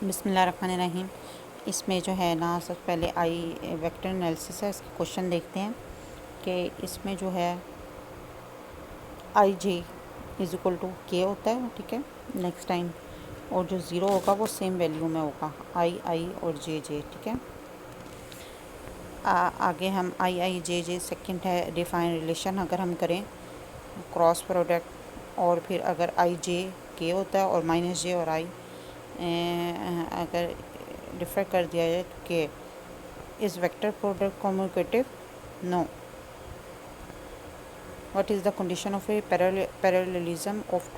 बिस्मिल्लाहिर्रहमानिर्रहीम। इसमें जो है ना सबसे पहले आई वेक्टर एनालिसिस है, इसके क्वेश्चन देखते हैं कि इसमें जो है आई जे इज़ इक्वल टू के होता है, ठीक है, नेक्स्ट टाइम, और जो ज़ीरो होगा वो सेम वैल्यू में होगा, आई आई और जे जे, ठीक है। आगे हम आई आई जे जे सेकंड है डिफाइन रिलेशन अगर हम करें क्रॉस प्रोडक्ट, और फिर अगर आई जे के होता है और माइनस जे और आई अगर डिफर कर दिया जाए तो के is vector product commutative? No. What is the condition of a parallelism of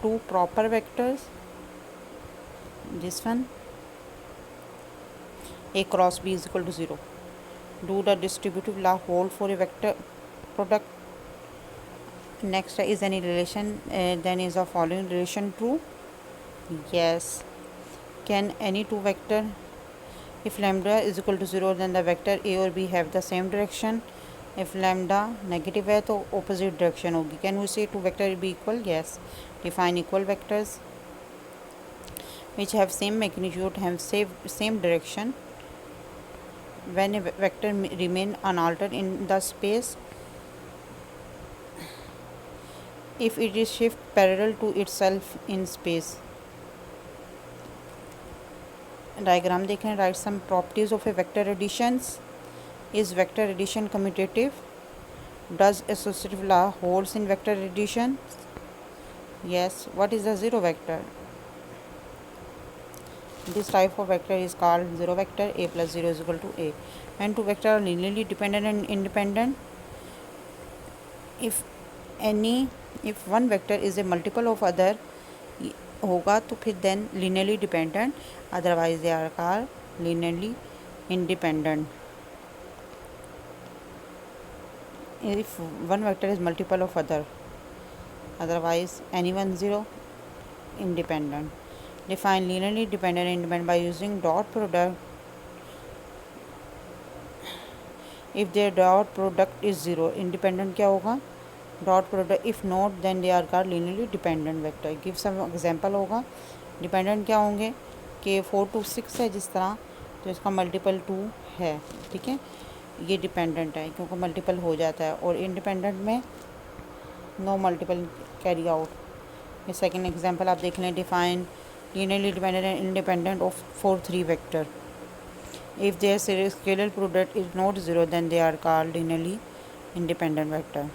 two proper vectors? This one, a cross b is equal to 0. Do the distributive law hold for a vector product? Next, is any relation then is the following relation true? Yes. Can any two vector, if lambda is equal to 0, then the vector a or b have the same direction? If lambda negative है तो opposite direction होगी. Can we say two vector be equal? Yes. Define equal vectors which have same magnitude, have same direction. When a vector remain unaltered in the space, if it is shift parallel to itself in space. Diagram देखें. Write some properties of a vector additions. Is vector addition commutative? Does associative law holds in vector addition? yes. What is the zero vector? This type of vector is called zero vector. A plus 0 is equal to a. When two vectors are linearly dependent and independent, if one vector is a multiple of other होगा तो फिर then linearly dependent, otherwise they are called linearly independent. If one vector is multiple of other, otherwise any one zero, independent. Define linearly dependent and independent by using dot product. If their dot product is zero, independent क्या होगा? Dot product. If not then they are called linearly dependent vector. Give some example होगा. Dependent क्या होंगे कि 4 to 6 है जिस तरह, तो इसका मल्टीपल 2 है, ठीक है, ये डिपेंडेंट है क्योंकि मल्टीपल हो जाता है. और इंडिपेंडेंट में नो मल्टीपल कैरी आउट. ये सेकेंड एग्जांपल आप देख लें. Define linearly dependent and independent of 4 3 vector. If there scalar product is not zero then they are called linearly independent vector.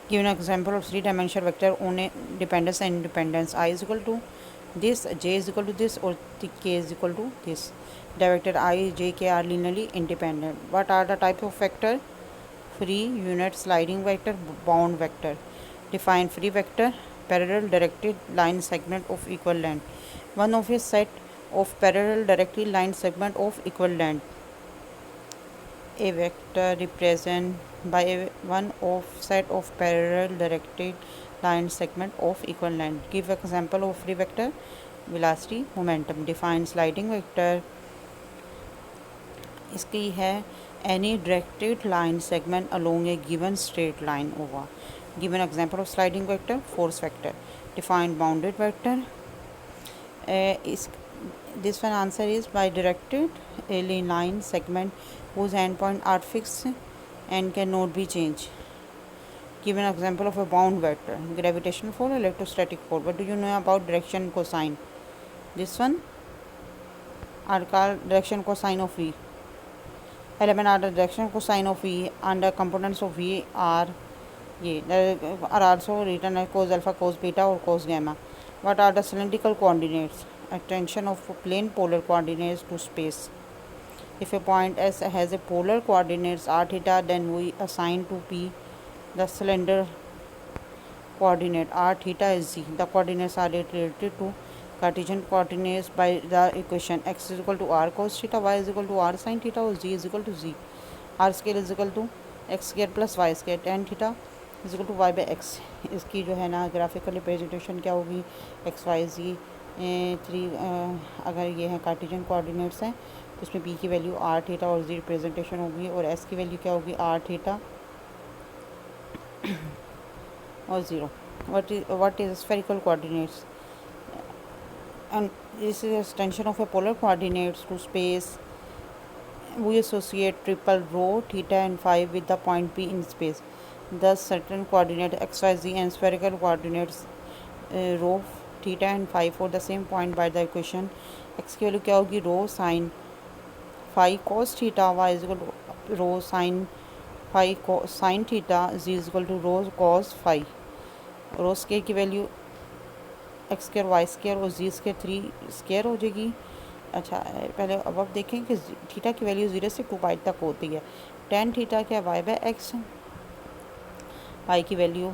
Give an example of three-dimensional vector on a dependence and independence. I is equal to this, j is equal to this, or k is equal to this. The vector I, j, k are linearly independent. What are the type of vector? Free, unit, sliding vector, bound vector. Define free vector: parallel directed line segment of equal length. One of a set of parallel directly line segment of equal length. A vector represent by one of set of parallel directed line segment of equal length. Give example of free vector: velocity, momentum. Define sliding vector. इसकी है any directed line segment along a given straight line होगा. Give an example of sliding vector: force vector. Define bounded vector. This one answer is by directed a line segment whose endpoint are fixed and cannot be changed. Give an example of a bound vector: gravitational force, electrostatic force. What do you know about direction cosine? This one are called direction cosine of V. Element are the direction cosine of V, and the components of V are are also written as cos alpha, cos beta, or cos gamma. What are the cylindrical coordinates? Extension of plane polar coordinates to space. If a point S has a polar coordinates r theta, then we assign to P the cylinder coordinate r theta is z. The coordinates are related to Cartesian coordinates by the equation x is equal to r cos theta, y is equal to r sin theta, और z is equal to z. r square is equal to x square plus y square. tan theta is equal to y by x. इसकी जो है ना graphical representation क्या होगी? x y z 3 अगर ये है कार्टेशियन कोऑर्डिनेट्स हैं तो इसमें p की वैल्यू r थीटा और z रिप्रेजेंटेशन होगी, और s की वैल्यू क्या होगी? r थीटा और 0. What is spherical coordinates? And this is extension of a polar coordinates to space. We associate triple rho, theta and phi with the point P in space. Thus, certain coordinate x, y, z and spherical coordinates rho, theta and phi for the same point by the equation x की value क्या होगी, rho sine phi cos theta, y is equal to rho sine phi sine theta, z is equal to rho cos phi. Rho square की value x square y square और z square 3 square हो जाएगी. अच्छा, पहले अब देखें कि theta की वैल्यू 0 से 2 पाई तक होती है. टेन थीटा क्या वाई बाय एक्स, वाई की वैल्यू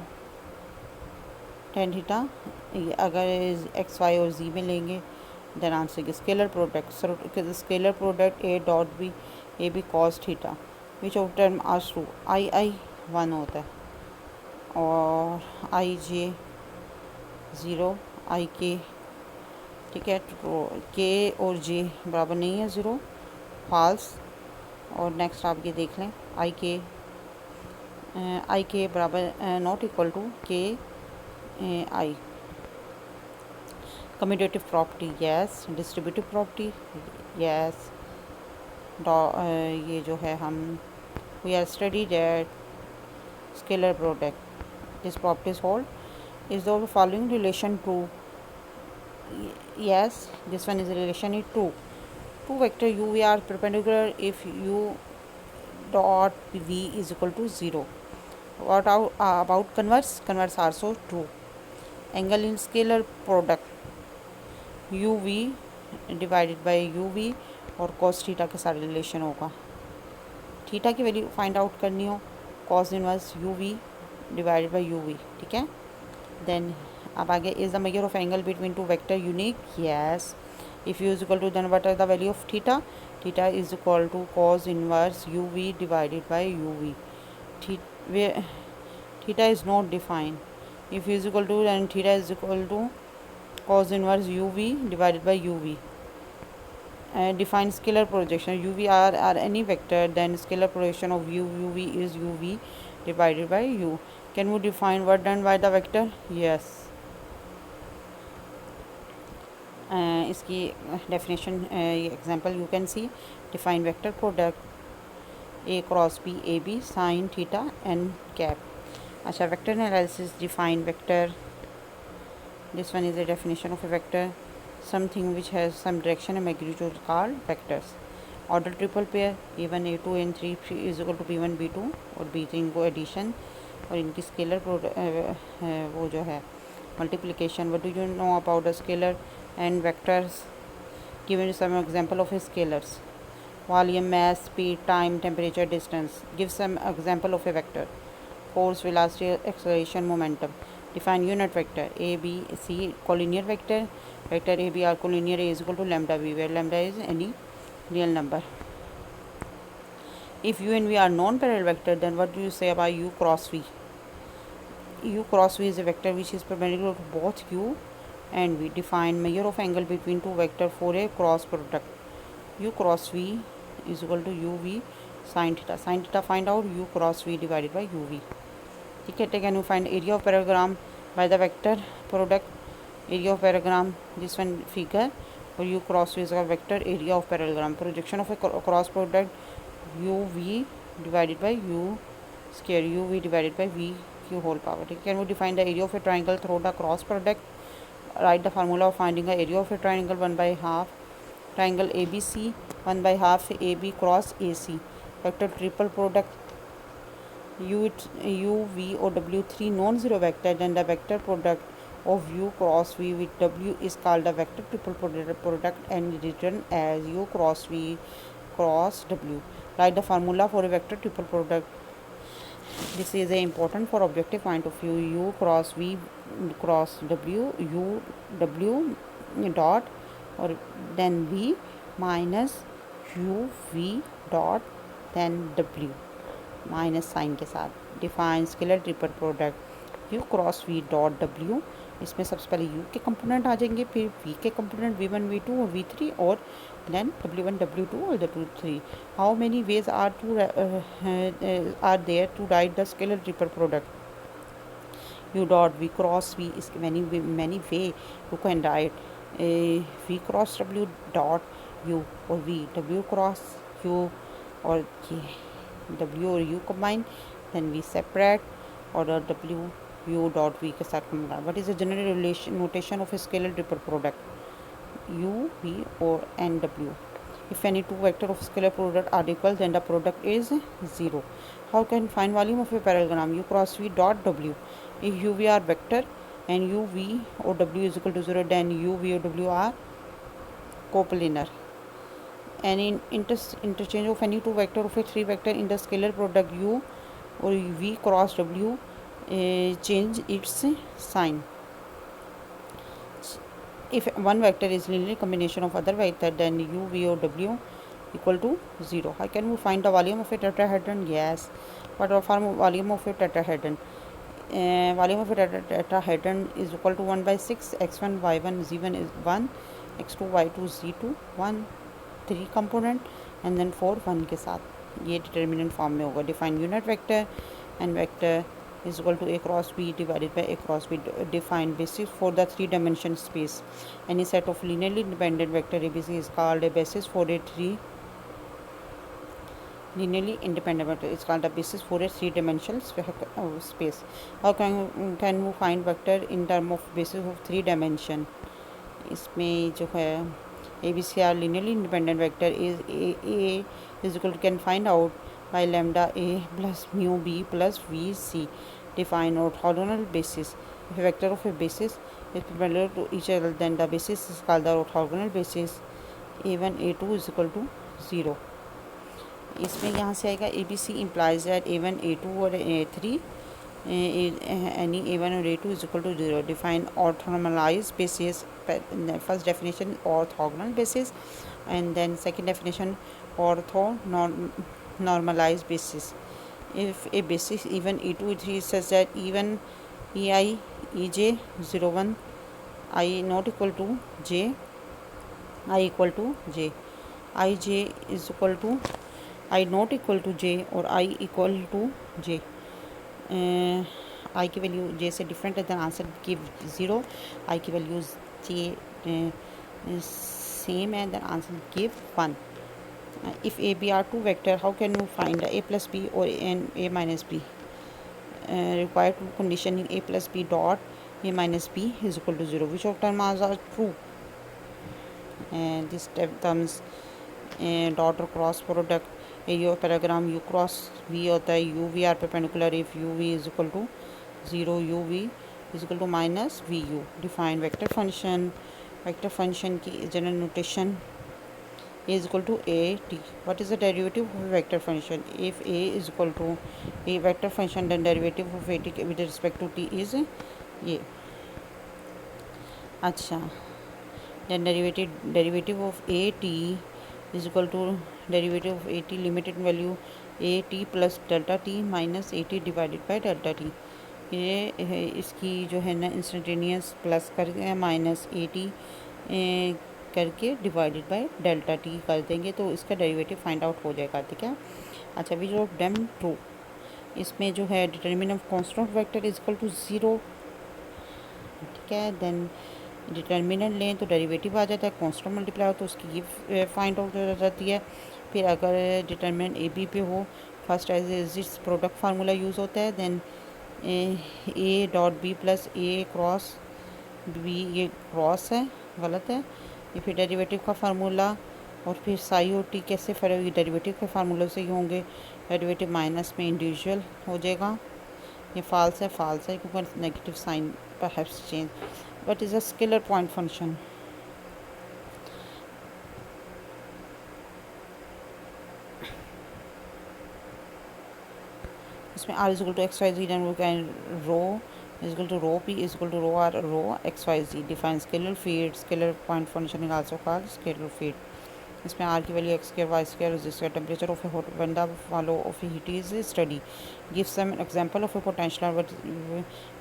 टेन थीटा. अगर एक्स वाई और जी में लेंगे देन आंसर की scalar product a dot b a b cos theta which of term are true. I i 1 होता है और आई जे 0, आई के, ठीक है, तो के और जे बराबर नहीं है 0, फॉल्स. और नेक्स्ट आप ये देख लें, आई के बराबर not equal to k i. Commutative property yes, distributive property yes. ये जो है हम we are study that scalar product this properties hold is the following relation true. Yes, this one is relation is true. Two vector u v are perpendicular if u dot v is equal to 0. What about converse? Converse also true. Angle in scalar product u v divided by u v और cos theta के साथ relation होगा. Theta की value find out करनी हो, cos inverse u v divided by u v, ठीक है. Then अब आगे is the measure of angle between two vector unique. Yes. If u is equal to then what are the value of theta. Theta is equal to cos inverse u v divided by u v. Theta is not defined. If u is equal to then theta is equal to cos inverse u v divided by u v. Define scalar projection. u v are any vector, then scalar projection of u v is u v divided by u. Can we define what done by the vector? Yes. इसकी definition example you can see. Define vector product a cross b a b sine theta n cap. अच्छा, vector analysis. Define vector. This one is the definition of a vector. Something which has some direction and magnitude called vectors. Order triple pair A1 A2 N3 is equal to B1 B2 और B3 इनको addition और इनकी scalar वो जो है multiplication. What do you know about the scalar and vectors? Given some example of scalars. Volume, mass, speed, time, temperature, distance. Give some example of a vector. Force, velocity, acceleration, momentum. Define unit vector. A, B, C collinear vector. Vector A, B are collinear. A is equal to lambda V, where lambda is any real number. If U and V are non-parallel vector, then what do you say about U cross V? U cross V is a vector which is perpendicular to both U and we define measure of angle between two vector for a cross product. U cross V is equal to u v sin theta. Sin theta find out u cross V divided by u v. ठीक है. Can you find area of parallelogram by the vector product? Area of parallelogram, this one figure for u cross V is a vector area of parallelogram. Projection of a cross product u v divided by u square u v divided by v q whole power. Can we define the area of a triangle through the cross product? Write the formula of finding the area of a triangle. 1 by half triangle ABC, 1 by half AB cross AC. Vector triple product u v or w 3 non-zero vector, then the vector product of u cross v with w is called the vector triple product and written as u cross v cross w. Write the formula for a vector triple product. This is important for objective point of view. U cross v cross w, u w dot और then v minus u v dot then w minus sine के साथ. Define scalar triple product u cross v dot w. इसमें सबसे पहले u के component आ जाएंगे, फिर v के कंपोनेंट v1 v2 और v3 और then w1 w2 और w3. How many ways are there to write the scalar triple product? u dot v cross v is many way you can write v cross w dot u or v w cross u or w और u combine, then we separate और w u dot v के साथ combine. What is the general notation of a scalar triple product u v or n w? If any two vector of scalar product are equal, then the product is 0. How can find volume of a parallelogram u cross v dot w? If u v are vector and u v or w is equal to 0, then u v or w are coplanar. And in interchange of any two vector of a three vector in the scalar product u or v cross w change its sign. If one vector is linear combination of other vector, then u v or w equal to 0. How can we find the volume of a tetrahedron? Yes. What is the volume of a tetrahedron? Volume of a tetrahedron is equal to 1 by 6 x1 y1 z1 is 1 x2 y2 z2 1 3 component and then 4 1 के साथ ये determinant form में होगा. Define unit vector and vector is equal to a cross b divided by a cross b. Define basis for the three dimension space. Any set of linearly independent vector abc is called a basis for a linearly independent vector. It's called the basis for a three-dimensional space. How can we find vector in term of basis of three dimension? इसमें जो है ABC are linearly independent vector is a is equal to can find out by lambda a plus mu b plus v c. Define orthogonal basis. If a vector of a basis is perpendicular to each other, then the basis is called the orthogonal basis. a1 a2 is equal to 0. इसमें यहाँ से आएगा ABC implies that a1 a2 और a3 any a1 or a2 is equal to 0. Define orthonormalized basis. First definition orthogonal basis and then second definition orthonormalized basis. If a basis even e2 e3 is such that even ei ej 0 1 I not equal to j I equal to j I j is equal to I not equal to j और I equal to j. I की value j से different है, then answer give 0. I की value j same है, then answer give 1. If a b are two vector, how can you find a plus b or a minus b? Required condition in a plus b dot a minus b is equal to 0. Which of terms are true? This terms dot or cross product area of parallelogram u cross v होता है u v are perpendicular if u v is equal to 0 u v is equal to minus v u. Define vector function. Vector function की general notation is equal to a t. What is the derivative of a vector function? If a is equal to a vector function, then derivative of a t with respect to t is a. अच्छा, then derivative of a t is equal to derivative of a t limited value a t plus delta t minus a t divided by delta t. ये इसकी जो है ना instantaneous plus करके minus A T करके divided by delta T कर देंगे तो इसका डेरिवेटिव फाइंड आउट हो जाएगा. ठीक है. अच्छा, विच ऑफ देम ट्रू? इसमें जो है determinant of constant vector is equal to 0. ठीक है. देन डिटर्मिनेंट लें तो डेरिवेटिव आ जाता है, कांस्टेंट मल्टीप्लाई हो तो उसकी ये फाइंड आउट हो जाती है. फिर अगर डिटर्मिनेंट ए बी पे हो, फर्स्ट एज इस प्रोडक्ट फार्मूला यूज़ होता है. Then a dot b plus a cross b, ये क्रॉस है, गलत है. ये फिर डेरिवेटिव का फार्मूला और फिर साई और टी कैसे फर्क डेरिवेटिव के फार्मूले से ही होंगे. डेरिवेटिव माइनस में इंडिविजुअल हो जाएगा. ये फाल्स है क्योंकि negative sign perhaps change. What is a scalar point function? इसमें r is equal to x y z, then we can rho is equal to rho p is equal to rho r rho xyz. Define scalar field. Scalar point function is also called scalar field. इसमें r की value x square y square is the temperature of a hot when the flow of heat is steady. Give some example of a potential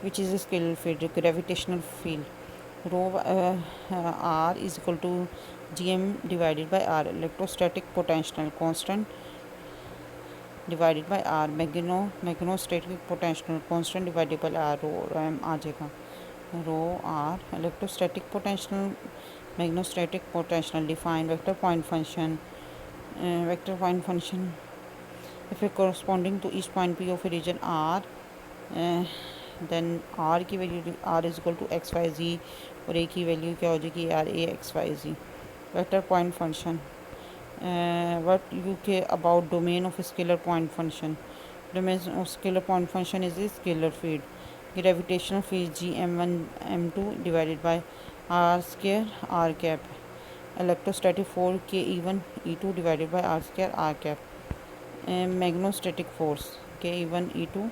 which is a scalar field. Gravitational field. Rho r is equal to gm divided by r. Electrostatic potential constant divided by r magnetostatic potential constant divided by r rho m आ जाएगा rho r electrostatic potential magnetostatic potential define vector point function if it corresponding to each point P of a region R then R की value R is equal to x y z और A की value क्या हो जाएगी R A x y z vector point function what you care about domain of a scalar point function domain of scalar point function is a scalar field gravitational field G m1 m2 divided by R square R cap electrostatic force K E1 E2 divided by R square R cap magnetic force K E1 E2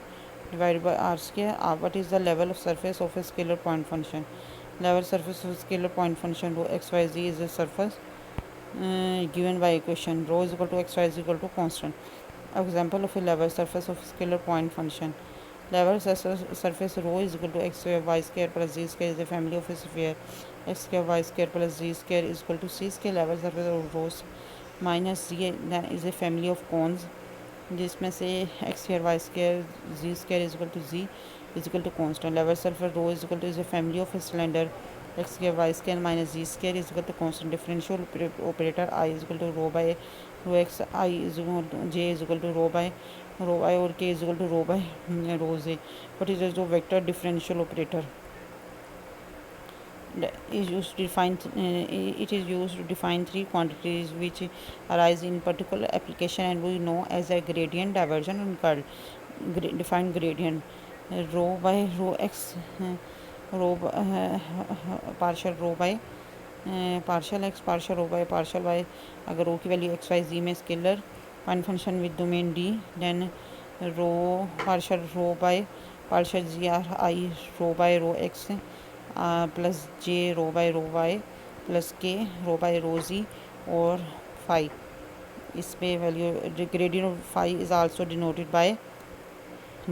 divided by R square what is the level of surface of a scalar point function level surface of a scalar point function rho xyz is a surface given by equation rho is equal to xy is equal to constant example of a level surface of scalar point function level surface rho is equal to x square y square plus z square is a family of a sphere x square y square plus z square is equal to c square level surface of rho minus z is a family of cones जिसमें से x square y square z square is equal to z is equal to constant level surface rho is equal to is a family of cylinder x square y square minus z square is equal to constant differential operator i is equal to rho by rho x i is j is equal to rho i और k is equal to rho by rho j but is जो vector differential operator is used to define it is used to define three quantities which arise in particular application and we know as a gradient divergence and curl define gradient rho by rho x rho partial rho by partial x partial rho by partial y अगर रो की value x y z में scalar point function with domain d then rho partial rho by partial z r i rho by rho x plus j rho by rho y plus k rho by rho z और phi इस पे value gradient of phi is also denoted by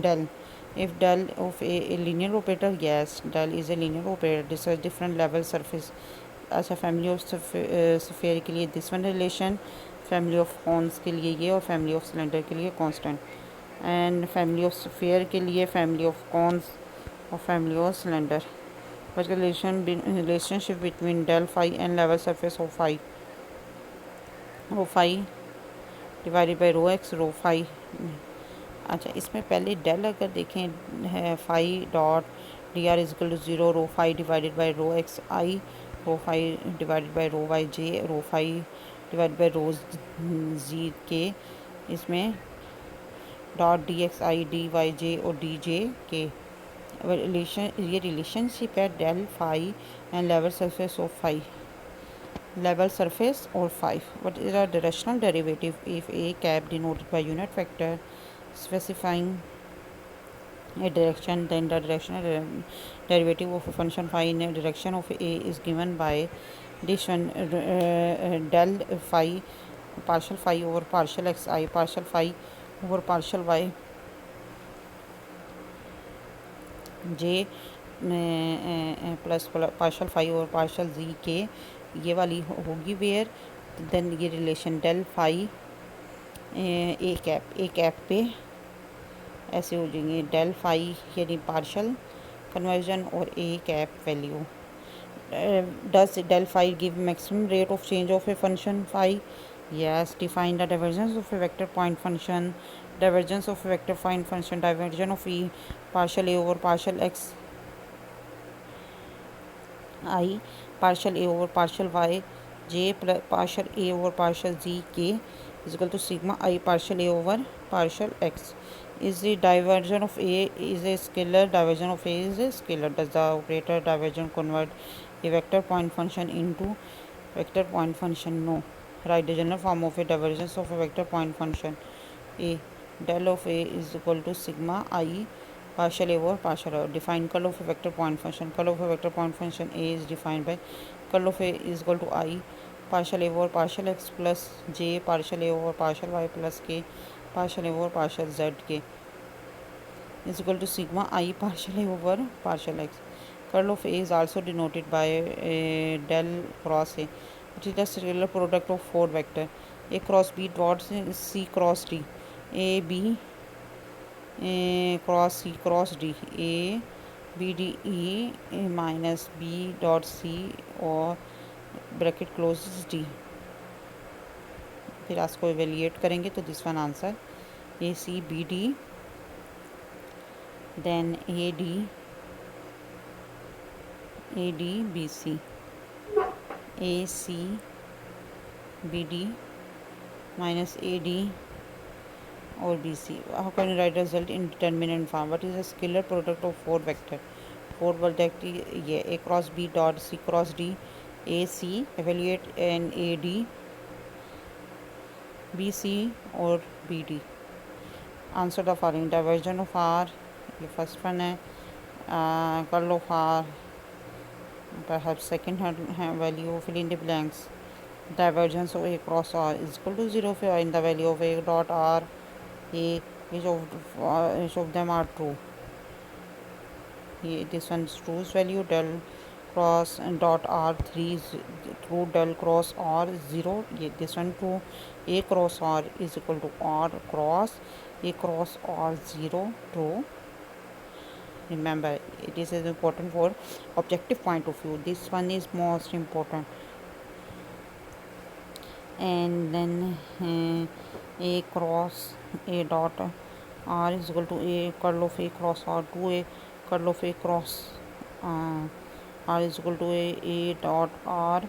del if del of a linear operator yes del is a linear operator this is different level surface as a family of sphere के लिए this one relation family of cones के लिए ये और family of cylinder के लिए constant and family of sphere के लिए family of cones और family of cylinder but relationship between del phi and level surface of phi divided by rho x rho phi अच्छा इसमें पहले डेल अगर देखें है phi dot d r equal to zero rho phi divided by rho x i rho phi divided by rho y j rho phi divided by rho z k इसमें dot d x i d y j और d j k ये relationship है del phi and level surface of phi level surface or phi what is a directional derivative if a cap denoted by unit vector specifying a direction then the directional derivative of a function phi in a direction of a is given by addition del phi partial phi over partial xi partial phi over partial y j plus partial phi और partial z k ये वाली होगी where then ये relation del phi a cap पे ऐसे हो जाएंगे del phi यानी पार्शल कन्वर्जन और a cap value does del phi give maximum rate of change of a function phi yes define the divergence of a vector point function divergence of a vector point function divergence of e partial a over partial x I partial a over partial y j plus partial a over partial z k is equal to sigma I partial a over partial x is the divergence of a is a scalar divergence of a is a scalar does the operator divergence convert a vector point function into vector point function no write the general form of a divergence of a vector point function a del of a is equal to sigma I partial a over partial a define curl of a vector point function curl of a vector point function a is defined by curl of a is equal to I partial a over partial x plus j partial a over partial y plus k partial a over partial z k is equal to sigma I partial a over partial x curl of a is also denoted by del cross a which is the scalar product of four vector a cross b dot c cross d a b cross c cross d, a b d e minus b dot c और bracket close d. फिर इसको evaluate करेंगे तो this one answer a c b d, then a d b c, a c b d minus AD or BC. How can you write result in determinant form? What is the scalar product of four vector? Four vector ये A cross B dot C cross D, A C evaluate and AD BC और BD. Answer the following. Divergence of R, ये first one है, curl of R, perhaps second value, fill in the blanks. Divergence of A cross R is equal to 0 in the value of A dot R, A, each of them are true. This one is true value, del cross dot R 3 is true, del cross R 0. This one true. A cross R is equal to R cross A cross R 0 true. Remember, this is important for objective point of view. This one is most important. And then A cross A dot R is equal to A curl of A cross R 2A curl of A cross R is equal to A dot R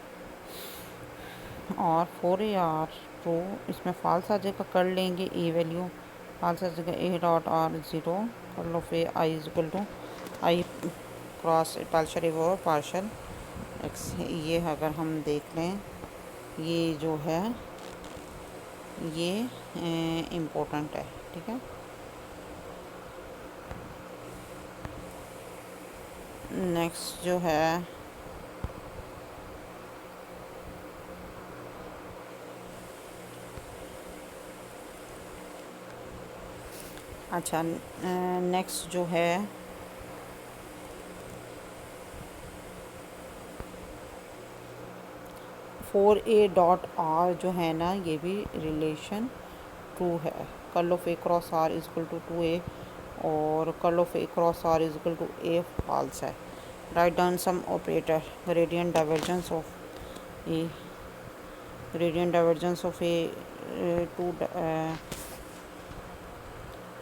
और 4A R true. इसमें false आ जाएगा, कर लेंगे a value, false आ जाएगा A dot R 0 curl of A I is equal to I cross partial और partial x. ये अगर हम देख लें, ये जो है ये इम्पोर्टेंट है, ठीक है। नेक्स्ट जो है अच्छा, नेक्स्ट जो है 4A डॉट R जो है ना, ये भी रिलेशन ट्रू है। Curl of A cross R is equal to 2A और curl of A cross R is equal to A false है। Write down some operator gradient divergence of A, gradient divergence of A to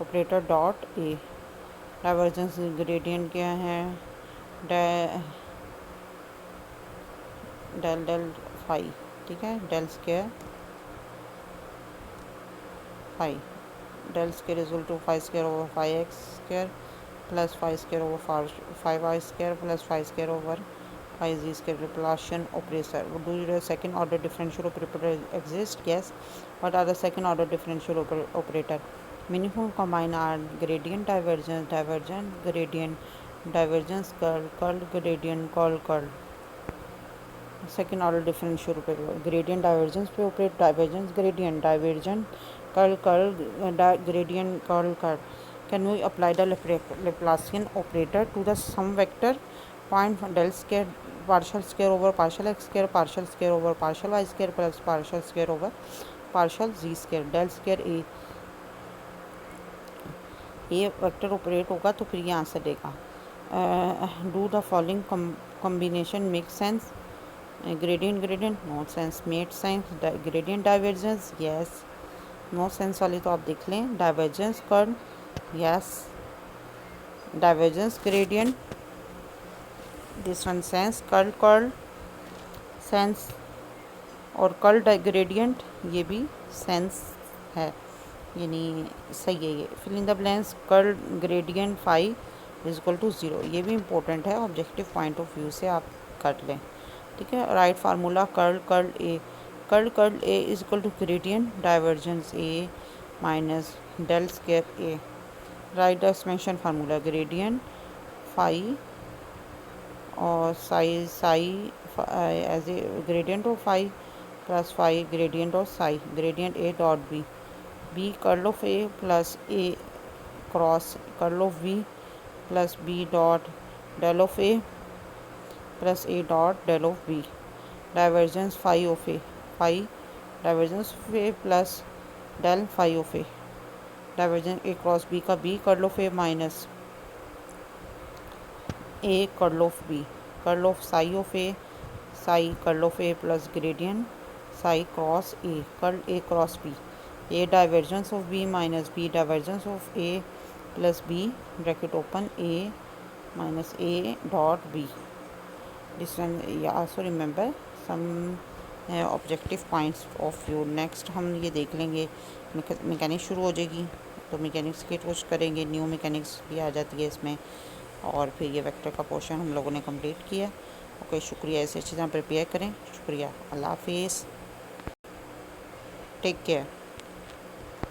operator dot A। Divergence gradient क्या है, del del phi, ठीक है, del square phi, del square is equal to 5 square over 5x square plus 5 square over 5y square plus 5 square over 5z square. Laplacian operator, do the second order differential operator exist? Yes. What are the second order differential operator? Meaningful combine are gradient divergence, divergent gradient, divergence curl, curl gradient, curl curl. Second order differential gradient divergence पे operate, divergence gradient, divergent curl curl, gradient curl curl. Can we apply the Laplacian operator to the some vector point del square partial square over partial x square partial square over partial y square plus partial square over partial z square. Del square a vector operate होगा तो फिर ये answer देगा। Do the following combination make sense? Gradient gradient no sense, made sense. Gradient divergence yes, no sense वाली तो आप देख लें। Divergence curl yes, divergence gradient this one sense, curl curl sense और कर्ल ग्रेडियंट ये भी sense है, यानी सही है ये। Fill in the blanks, curl gradient phi is equal to 0, ये भी इम्पोर्टेंट है, ऑब्जेक्टिव पॉइंट ऑफ व्यू से आप कर लें, ठीक है। Write formula curl curl a, curl curl a is equal to gradient divergence a minus del square a. Write the expansion formula gradient phi और psi psi as a gradient of phi plus phi gradient of psi, gradient a dot b, b curl of a plus a cross curl of b plus b dot del of a plus a dot del of b. Divergence phi of A, phi divergence of a plus del phi of a. Divergence a cross b का b curl of a minus a curl of b, curl of psi of a, psi curl of a plus gradient psi cross a, curl a cross b, a divergence of b minus b divergence of a plus b bracket open a minus a dot b. This one you also remember some objective points of view. Next हम ये देख लेंगे, mechanics शुरू हो जाएगी तो mechanics की कोशिश करेंगे. न्यू मैकेनिक्स भी आ जाती है इसमें, और फिर ये वेक्टर का पोर्शन हम लोगों ने कंप्लीट किया. ओके, शुक्रिया. ऐसे अच्छी तरह प्रिपेयर करें. शुक्रिया. अल्लाह हाफिज़. Take care.